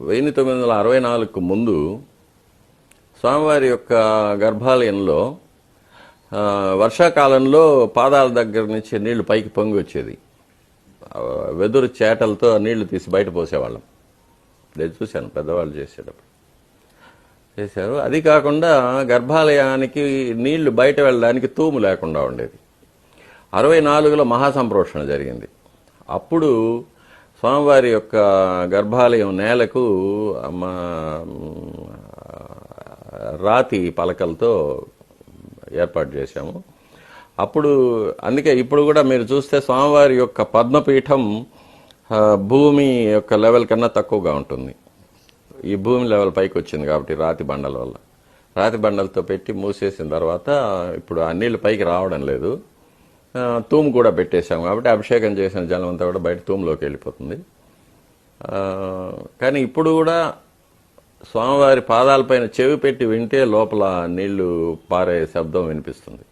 1964కు ముందు స్వామివారి యొక్క గర్భాలయంలో వర్షాకాలంలో పాదాల దగ్గర నుంచి నీళ్లు పైకి పొంగి వచ్చేది. వెదురు చేటలతో నీళ్లు తీసి బయట పోసేవాళ్ళం. నేను చూశాను పెద్దవాళ్ళు చేసేటప్పుడు చేశారు. అది కాకుండా గర్భాలయానికి నీళ్లు బయట వెళ్ళడానికి తూము లేకుండా ఉండేది. 64లో మహాసంప్రోషణ జరిగింది. అప్పుడు స్వామివారి యొక్క గర్భాలయం నేలకు రాతి పలకలతో ఏర్పాటు చేశాము. అప్పుడు అందుకే ఇప్పుడు కూడా మీరు చూస్తే స్వామివారి యొక్క పద్మపీఠం భూమి యొక్క లెవెల్ కన్నా తక్కువగా ఉంటుంది. ఈ భూమి లెవెల్ పైకి వచ్చింది కాబట్టి రాతి బండల వల్ల. రాతి బండలతో పెట్టి మూసేసిన తర్వాత ఇప్పుడు ఆ నీళ్లు పైకి రావడం లేదు. తూము కూడా పెట్టేశాము కాబట్టి అభిషేకం చేసిన జలం అంతా కూడా బయట తూములోకి వెళ్ళిపోతుంది. కానీ ఇప్పుడు కూడా స్వామివారి పాదాలపైన చెవి పెట్టి వింటే లోపల నీళ్లు పారే శబ్దం వినిపిస్తుంది.